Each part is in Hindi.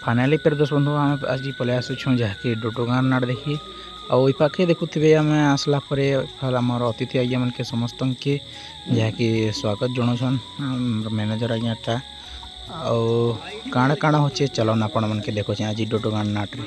फाइनाली पर दस बंधु आम आज पलि आसुँ जहाँकि डोडोगाँ नाड़ देखी आई पाखे देखुवे आम आसला आम अतिथि आज्ञा मन के समस्त के जहाँकि स्वागत जनाऊन मैनेजर आज्ञाटा आण काण हो चलन आपण मन के देखुचे आज डोडोगाँ नाट्रे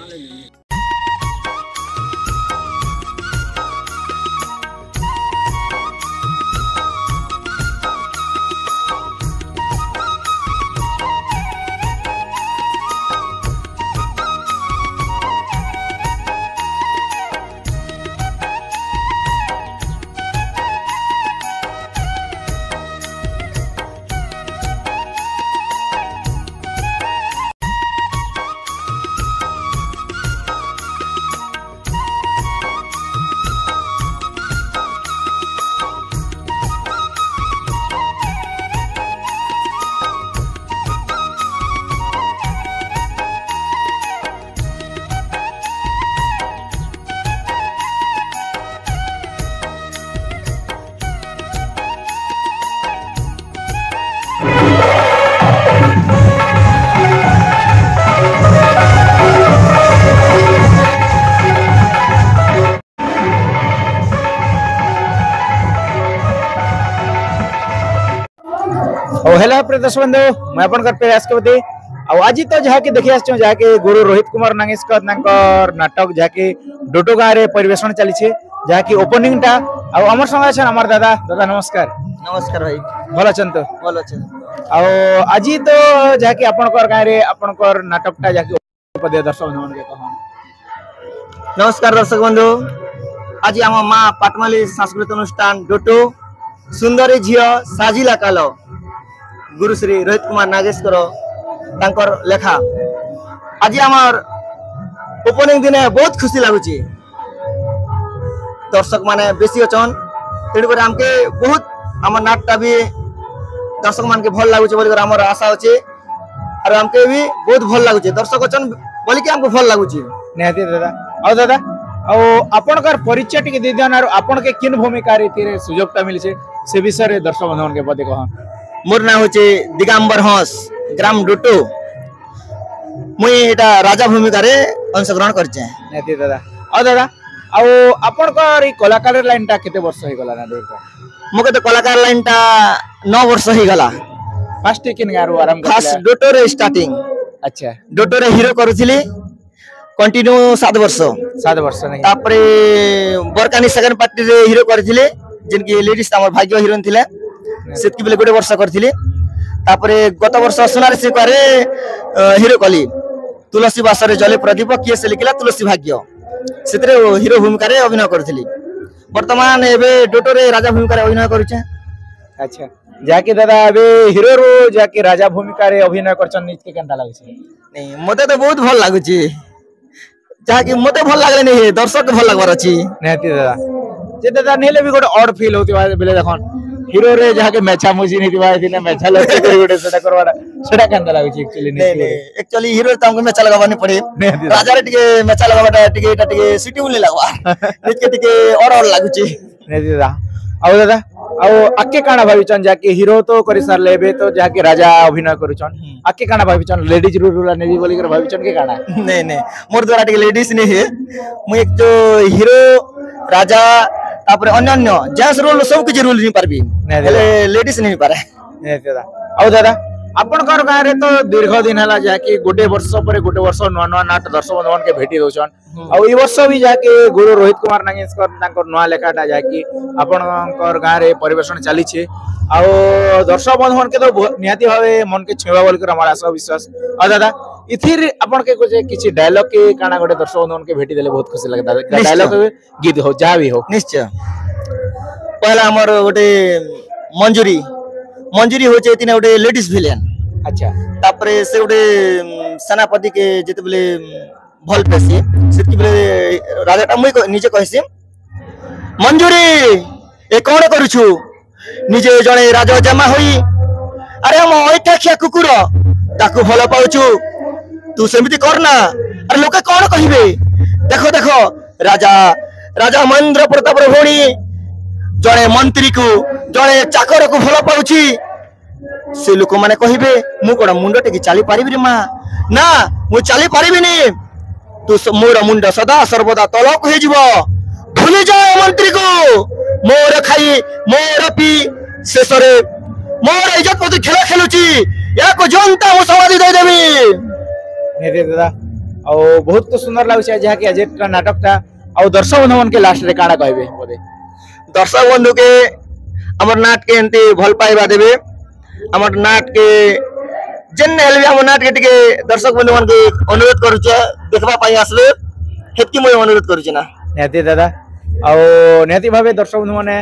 हेलो प्रिय दर्शक बंधु मैं अपन प्रयास करते आज तो जहाँकि देखी आस जहाँकि गुरु रोहित कुमार नागेशकर नाटक जहाँकि डोडोगाँ रे परिवेशन चली जहाँकि ओपनिंग टा आमर संगे अच्छा आमर दादा दादा नमस्कार नमस्कार भाई भल अच्छा तो भल अच्छा आज तो जहाँकि आपनकर गाँव रे आपनकर नाटकटा जहाँकि दर्शक बंधु मन के कह नमस्कार दर्शक बंधु आज आम माँ पाटमाली सांस्कृतिक अनुष्ठान डोटो सुंदरी झील साजिला काल गुरु श्री रोहित कुमार नागेशकर तांकर लेखा आज आमर ओपनिंग दिन बहुत खुशी लगुच दर्शक माने बेसी अचन तेणुकर आमके बहुत आम नाटटा भी दर्शक मान के भल लगुच बोलिकर आमर आशा अच्छे और आमके भी बहुत भल लगुच दर्शक अचन बोली कि आमको भल लगुच निहाती दादा दादा आपनकर परिचय टिके दे दियन आपन के किन भूमिका रे सुजोगता मिलছে से विषय रे दर्शक बंधुन के पदे कह मोर नाम होचे दिगंबर हंस ग्राम डोटो मुई एटा राजा भूमिका रे अंशग्रहण करचे निहाती दादा दादा आपनकर ई कलाकार लाइन टा केते वर्ष हो गला ना देखो मोके तो कलाकार लाइन टा 9 वर्ष हो गला फर्स्ट किन गारो आरंभ खास डोटो रे स्टार्टिंग अच्छा डोटो रे हीरो करथिली कंटिन्यू 7 वर्ष नहीं तापरे बरकानी सेकंड पार्टी रे हीरो करथिले जिनकी लेडीज हमर भाग्य हीरोइन थिले सेतकी बेले गोटे वर्ष करथिले तापरे गत वर्ष सोनार सिकारे हीरो कली तुलसी बासरे जले प्रदीप किए से लिखला तुलसी भाग्य सेतरे हीरो भूमिका रे अभिनय करथिली वर्तमान एबे डोटो रे राजा भूमिका रे अभिनय करूचे अच्छा जाके दादा अबे हीरो रो जाके राजा भूमिका रे अभिनय करछन निज के केनता लागछ नहीं मते तो बहुत भल लागुची जहाँकि मते भल लागले नहीं दर्शक भल लागबार अछि नेती दादा जे दादा नेले भी गोटे ऑड फील होती बा बेले देखन हीरो रे जहाँके मेछा मुजी नहीं दिबा दिने मेछा लगे कर गोटे सेटा करवाडा सेटा केनता लागुची एक्चुअली नहीं एक्चुअली हीरो त हमको मेछा लगाबानी पड़े राजा रे टिके मेछा लगाबाटा टिके एटा टिके सुटेबल नहीं लागबा टिके और लागुची नेती दादा दादा आके काना भाविचन जाके हीरो तो करि सारले बे तो जाके राजा अभिनय करूचन आके काना भाविचन लेडीज रूल नेबी बोली कर भाविचन के काना नहीं मोर द्वारा टिके लेडीज नहीं है मु एक जो हीरो राजा तापर अन्य जेंट्स रोल सब किछ रोल नहीं पारबी लेडीज नहीं पारे नहीं दादा दादा आपनकर गाँव रे तो दीर्घ दिन हला जाके गोटे वर्ष पर गोटे वर्ष नुआ नुआ नाट दर्शक बंधुन के भेटी दोछन ई वर्ष भी जाके गुरु रोहित कुमार नागेशकर तांकर नुआ लेखाटा जाके आपनकर गाँव रे परिवेशन चली छे दर्शक बंधुन के तो निहाती भावे मन के छुवा बोल कर हमारा आशा विश्वास दादा इथिर आपन के कुछ किछि डायलॉग के काना गोटे दर्शक बंधुन के भेटी देले बहुत खुशी लगता डायलॉग गीत हो जा भी हो निश्चय पहला हमर गोटे मंजूरी होचे तिने गोटे लेडीज विलेन अच्छा तापरे से गोटे सेनापति के जेते बेले भल पेसी सेति बेले राजाटा मुई निजे कहसी मंजूरी ए कोन करूछु निजे जणे राजा जमा होई अरे हम ओइठाखिया कुकुर ताकू भल पाउछु तू सेमिति करना अरे लोके कोन कहिबे देखो देखो राजा राजा महेंद्र प्रताप भोणी जड़े मंत्री को जड़े चाकर को भल पाउछि से लोक माने कहिबे मु कोन मुंड टेकी चाली पारिबि रे मां ना मु चली परिबिनी तू मोर मुंड सदा सर्वदा तलक हो जीव भूली जाओ मंत्री को मोर खाई मोर पी शेष रे मोर इज्जत प्रति खेल खेलुची याको जनता मु समाधि दे देबी निधि दादा और बहुत तो सुंदर लागुचे जहा कि आज नाटक टा और दर्शक बंधु मन के लास्ट रे काड़ा कहबे बोले दर्शक बंधु के हमर नाट के एंती भल पाइबा देबे हमर नाट के जेन हेलबे हमर नाट के टिके दर्शक बंधु मन के अनुरोध करू छ देखबा पाई आसले हेतकी मोय अनुरोध करू छ ना निहती दादा और निहती भावे दर्शक बंधु माने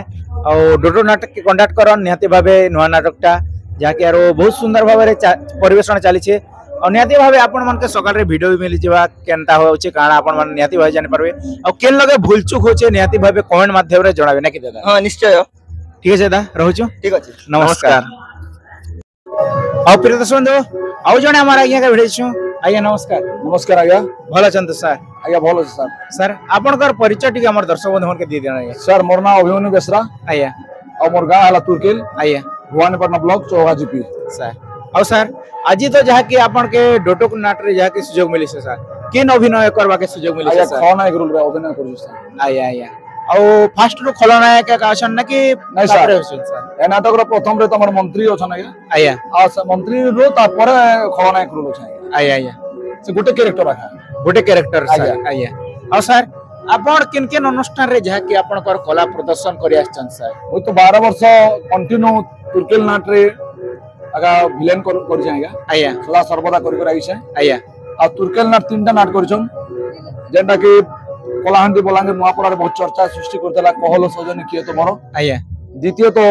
और डोडो नाटक के कंडक्ट करन निहती भावे नुआ नाटकटा जाके आरो बहुत सुंदर भावे परिवेषण चली छे और निहती भावे आपण मन के सकाळ रे वीडियो भी मिली जेबा केनता होचे काना आपण मन निहती भावे जानि परबे और केन लगे भूल चूक होचे निहती भावे कमेंट माध्यम रे जणाबे ना कि दादा हां निश्चय ठीक है दादा रहूछु ठीक अछि नमस्कार और प्रिय दर्शक बंधु आउ जने हमारा आज्ञा का भिड़े छु आज्ञा नमस्कार नमस्कार आज्ञा भल चंद सर आज्ञा भल अछि सर सर आपनकर परिचय टिके हमर दर्शक बंधु मन के दे देना आज्ञा सर मोर नाम अभिमन्यु बेसरा आज्ञा और मोर गाँव हला तुर्केल आज्ञा भवानीपटना ब्लॉक चौहा जीपी सर और सर आज तो जहा कि आपन के डोटो नाट रे जहा के सुयोग मिली से सर केन अभिनय करबा के सुयोग मिली आज्ञा से सर खलनायक रोल रे अभिनय करू सर आज्ञा आज्ञा और फास्ट रो खलनायक का आसन ना कि नहीं सर। तापरे होसन सर ए नाटक रो प्रथम रे तमर मंत्री अछन आज्ञा आज्ञा आ से मंत्री रो तापर खलनायक रोल अछि आज्ञा आज्ञा आज्ञा से गुटे कैरेक्टर रखा गोटे कैरेक्टर सर आज्ञा। आज्ञा और सर आपण किन किन अनुष्ठान रे जहा कि आपन कर कला प्रदर्शन करि आछन सर वो तो 12 वर्ष कंटिन्यू तुर्केल नाट रे आगा विलेन कर जाय आज्ञा आज्ञा सदा सर्वदा कर आइछे आज्ञा आ तुर्केल नाट तीनटा नाट करछन जेंटा कि कलाहांडी बलांगे नुआपड़ा रे बहुत चर्चा सृष्टि करतला कहलो सजनी किए तो मोर आज्ञा द्वितीय तो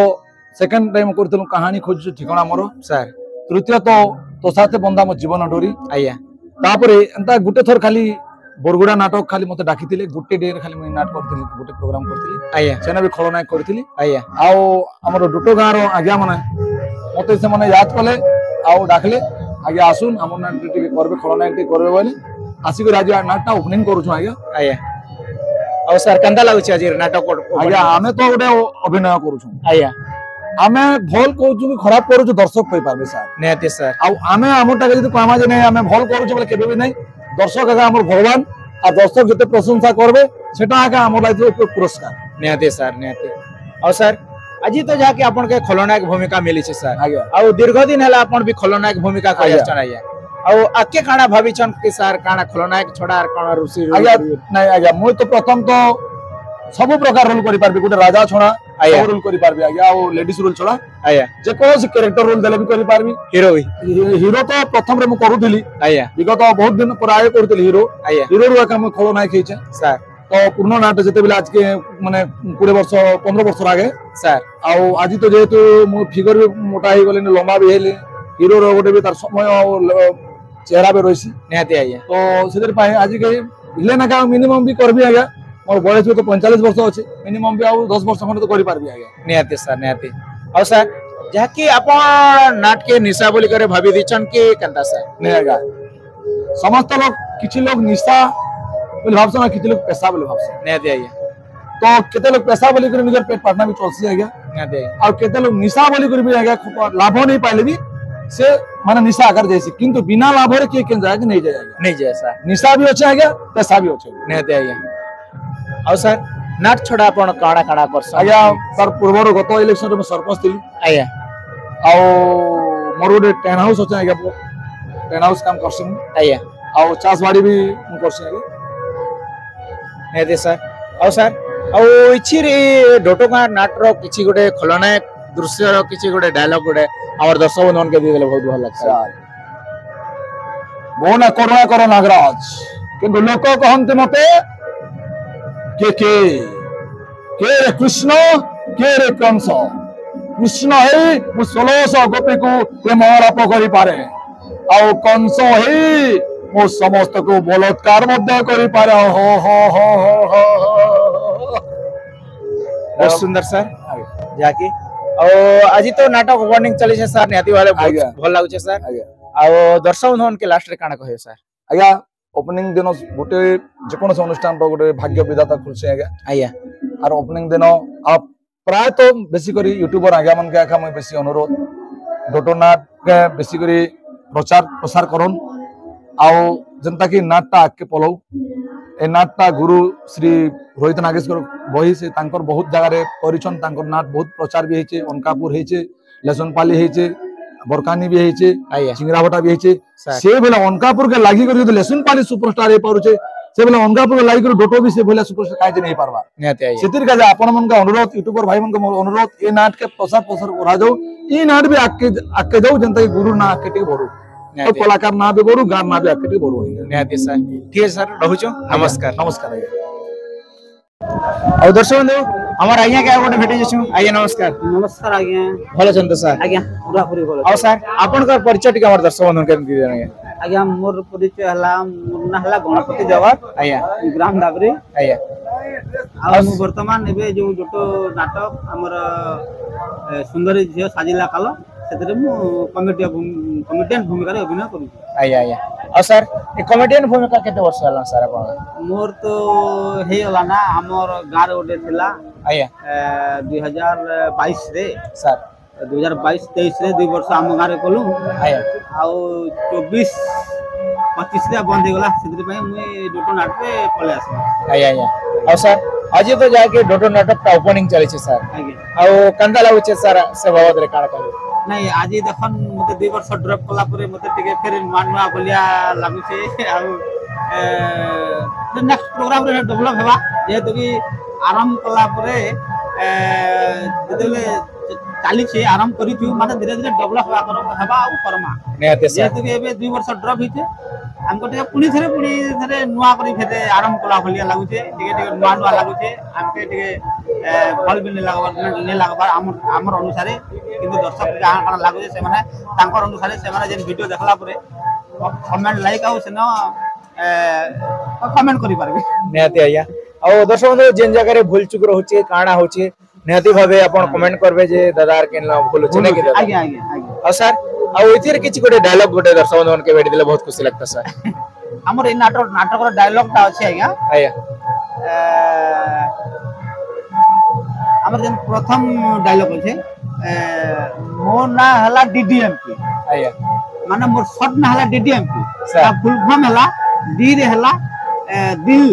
सेकंड टाइम करतलु कहानी खोज ठिकाना मोर सर तृतीय तो साथे बंदा मो जीवन डोरी आज्ञा तापरे एंता गुटे थर खाली बरगुडा नाटक खाली मते डाकितिले गुटे डे रे खाली मैं नाटक करतिली गुटे प्रोग्राम करतिली आज्ञा सेना भी खलनायक करतिली आज्ञा आउ हमर डोटो गाँव रो आज्ञा माने मते से माने याद कले आउ डाकले आज्ञा आसुन हमर नाट टिके करबे खलनायक टिके करबे बोले आसी को राजा नाटटा ओपनिंग करू छु आज्ञा आज्ञा और सर कंदा लागुची आज नाटक आज्ञा आमे तो गुटे अभिनय करू छु आज्ञा आमे भल कहू कि खराब करू छु दर्शक कहि पाबे सर निहती सर आउ आमे हमरटा जदी कहमा जे नै आमे भल करू छु बोले केबे भी नै दर्शक आगा हमर भगवान आ दर्शक जते प्रशंसा करबे सेटा आगा हमर लाइफ रो पुरस्कार निहती सर निहती और सर आज तो जहा कि आपन के खलनायक भूमिका मिली छे सर आज्ञा और दीर्घ दिन हला आपन भी खलनायक भूमिका करि आज्ञा। आछन आज्ञा और आके काना भाबिछन कि सर काना खलनायक छोड़ा आर काना रुचि आज्ञा नै आज्ञा मुई तो प्रथम तो सब प्रकार रोल करि पारबे गुटे राजा छोड़ा आज्ञा। सब रोल करि पारबे आज्ञा और लेडीज रोल छोड़ा आज्ञा जे कोन कैरेक्टर रोल देले भी करि पारबी हीरो भी हीरो तो प्रथम रे मु करूथिली आज्ञा विगत बहुत दिन पर आए करूथिली हीरो आज्ञा हीरो रो काम खलनायक हेचे सर तो पूर्ण नाट जते बेला आज के माने 20 वर्ष 15 वर्ष आगे सर आउ आज तो जेहेतु मो फिगर भी मोटा ही गले लंबा भी हेले हीरो रो गोटे भी तार समय और चेहरा भी रहिसी निहती आज्ञा तो सेदर पाए आज के हिले ना का मिनिमम भी करबी आज्ञा मोर बयस तो 45 वर्ष अछि मिनिमम भी आउ 10 वर्ष खंड तो करि पारबी आज्ञा निहती सर निहती और सर जहा कि आपन नाट के निशा बोली करे भाबी दिछन कि कंदा सर नै आज्ञा समस्त लोग किछि लोग निशा बोले भाबसन आ किछि लोग पैसा बोले भाबसन निहती आज्ञा तो केते लोग पैसा बोली कर निजर पेट पाटना भी चलसी आज्ञा निहती आज्ञा और केते लोग निशा बोली कर भी आज्ञा लाभ नहीं पाइले भी से माने निशा आकर जैसे किंतु बिना लाभ रे के केन जाए कि नहीं जाए आज्ञा नहीं जाए सर निशा भी अच्छे आज्ञा पैसा भी अच्छे निहती आज्ञा और सर नाट छोड़ा आपन काना काना करसन आज्ञा तार पूर्वर गत इलेक्शन रे सरपंच थिली आज्ञा आ मोर गोटे टेन हाउस अच्छे आज्ञा टेन हाउस काम करसी आज्ञा आ चास बाड़ी भी मु करसी आज्ञा निहती सर और सर और इछि रे डोटो का नाट रो किछि गोटे खलनायक दृश्य रो किछि गोटे डायलॉग गोटे हमर दर्शक बंधु मन के दे देले बहुत भल लगता बो ना करो नागराज किंतु लोक कहंते मते के रे कृष्ण के रे कंस कृष्ण है मु 1600 गोपी को प्रेम आरोप करि पारे आ कंस है मु समस्त को बलात्कार मध्य करि पारे हो हो हो हो हो बहुत सुंदर सर जाकी और आज तो नाटक ओपनिंग चली छे सर निहती वाले आज्ञा। बहुत भल लागु छे सर आज्ञा और दर्शक बंधु मन के लास्ट रे काना कहियो सर आज्ञा ओपनिंग दिन गोटे जेकोनोसी अनुष्ठान गोटे भाग्य विधाता खुलसे आज्ञा आज्ञा और ओपनिंग दिन आप प्राय तो बेसी करी यूट्यूबर आज्ञा मन के आखा मैं बेसी अनुरोध डोटो नाट के बेसी करी प्रचार प्रसार करन आउ जनता कि नाटटा आगे पलौ ए नाटटा गुरु श्री रोहित नागेश्वर बही से तांकर बहुत जगह करिछन तांकर नाट बहुत प्रचार भी हेचे अनकापुर हेचे लेसनपाली हेचे बरकानी भी हेचे आया चिंगरावटा भी हेचे सर। से बेला अनकापुर के लागी कर लेसनपाली सुपरस्टार हे पारुचे से बेला अनकापुर के लागी कर डोटो भी से बेला सुपरस्टार काहे नहीं पारबा निहाती आया सेतिर का आपण मन का अनुरोध यूट्यूबर भाई मन का मोर अनुरोध ए नाट के प्रसार करा जाऊ ई नाट भी आके जाऊ जनता के गुरु ना आके टिके बड़ू और कलाकार ना भी बड़ू गान ना भी आके टिके बड़ू निहाती सर ठीक है सर रहूछु नमस्कार नमस्कार आज्ञा ଆଉ ଦର୍ଶକ ବନ୍ଧୁ ଆମର ଆଜ୍ଞା କେ ଗୋଟେ ଭେଟି ଯାଇଛୁ ଆଜ୍ଞା ନମସ୍କାର नमस्कार आज्ञा ଭଲ ଅଛନ୍ତି ତ ସାର୍ आज्ञा पूरा पूरी बोलो ଆଉ ସାର୍ ଆପଣଙ୍କର ପରିଚୟ ଟିକେ ଆମର ଦର୍ଶକ ବନ୍ଧୁ କେମିତି ଦେବେ ଆଜ୍ଞା आज्ञा मोर परिचय हला मोर ना हला गणपति जगत ଆଜ୍ଞା ग्राम दाबरी ଆଜ୍ଞା आ मु वर्तमान एबे जो जोटो नाटक हमर सुंदरी झियो साजिला कालो सेतरे मु कमेडियन भूमिका रे अभिनय करू ଆଜ୍ଞା ଆଜ୍ଞା ଆଉ ସାର୍ ଏ କମେଡିଆନ ଭୂମିକା କେତେ ବର୍ଷ ହେଲା ସାର୍ ଆପଣ मोर तो हे होला ना हमर गार ओडे थिला ଆଜ୍ଞା 2022 रे ସାର୍ 2022 23 रे 2 वर्ष हम गारे कलु ଆଜ୍ଞା आ 24 25 रे बंद गला सेतरे पई मु जोटो नाटक रे पले आस ଆଜ୍ଞା ଆଜ୍ଞା ଆଉ ସାର୍ ଆଜି ତ ଯାକେ ଡୋଟो ନାଟକଟା ଓପନିଂ ଚାଲିଛି ସାର୍ आज्ञा ଆଉ କେନ୍ତା ଲାଗୁଛି ସାର୍ ସେ ବାବଦରେ କାଣା କହିବେ नहीं आज देखन मते 2 वर्ष ड्रॉप कला परे मते टिके फिर नुआ नुआ बलिया लागु छे आ नेक्स्ट प्रोग्राम रे डेवलप हेबा जेहेतु कि आरंभ कला परे जदले चाली छे आरंभ करी छु माने धीरे धीरे डेवलप हेबा आ करमा निहाती सार जेहेतु कि एबे 2 वर्ष ड्रॉप हिचे हमको टिके पुनी थरे नुआ करी फेते आरंभ कला बलिया लागु छे टिके टिके नुआ नुआ लागु छे हमके टिके फल भी नहीं लगबार हमर अनुसार किंतु दर्शक जहाँ कण लागुचे से माने तांकर अनुसार से माने जे वीडियो देखला परे कमेंट लाइक आउ से न कमेंट करि पारबे निहाती आज्ञा ଆଉ ଦର୍ଶକ ବନ୍ଧୁ ଯେନ୍ ଜାଗାରେ ଭୁଲ ଚୁକ ରହୁଛି କାଣା ହଉଛି ନିହାତି ଭାବେ ଆପଣ କମେଣ୍ଟ କରିବେ ଯେ ଦାଦାର କେନ୍ ଭୁଲ ଅଛି ନାକି ଦାଦା आज्ञा आज्ञा आज्ञा ଆଉ ସାର୍ ଆଉ ଏଥିରେ କିଛି ଗୋଟେ ଡାୟଲଗ ଗୋଟେ ଦର୍ଶକ ବନ୍ଧୁ ମାନକେ भेट देले बहुत खुशी लगता सार हमर ई नाटक डायलॉग ता अछि आज्ञा आया हमर जन प्रथम डायलॉग अछि मो ना हला डीडीएमपी आया माने मोर शॉर्ट ना हला डीडीएमपी सर। ता फुल फॉर्म हला डी रे हला दिल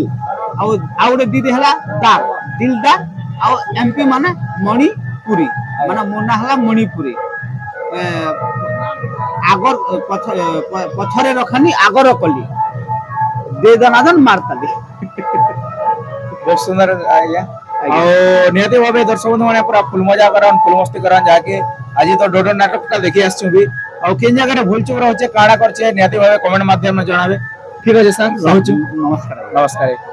आउडे डी रे हला दार दिलदार आ एमपी माने मणिपुरी माने मोर ना हला मणिपुरी आगर पछरे रखनी आगर कली दे दनादन मारताली बहुत सुंदर आया ଆଉ ନିହାତି ଭାବେ ଦର୍ଶକ ବନ୍ଧୁ ମାନେ ପୁରା ଫୁଲ ମଜା କରନ୍ ଫୁଲ ମସ୍ତି କରନ୍ ଯାହାକି ଆଜି ତ ଡୋଡୋ ନାଟକଟା ଦେଖି ଆସିଛୁ ବି ଆଉ କେନ୍ ଜାଗାରେ ଭୁଲ ଚୁକ ରହୁଛେ କାଣା କରଛେ ନିହାତି ଭାବେ କମେଣ୍ଟ ମାଧ୍ୟମରେ ଜଣାବେ ଠିକ ଅଛି ସାର୍ ରହୁଛୁ नमस्कार ନମସ୍କାର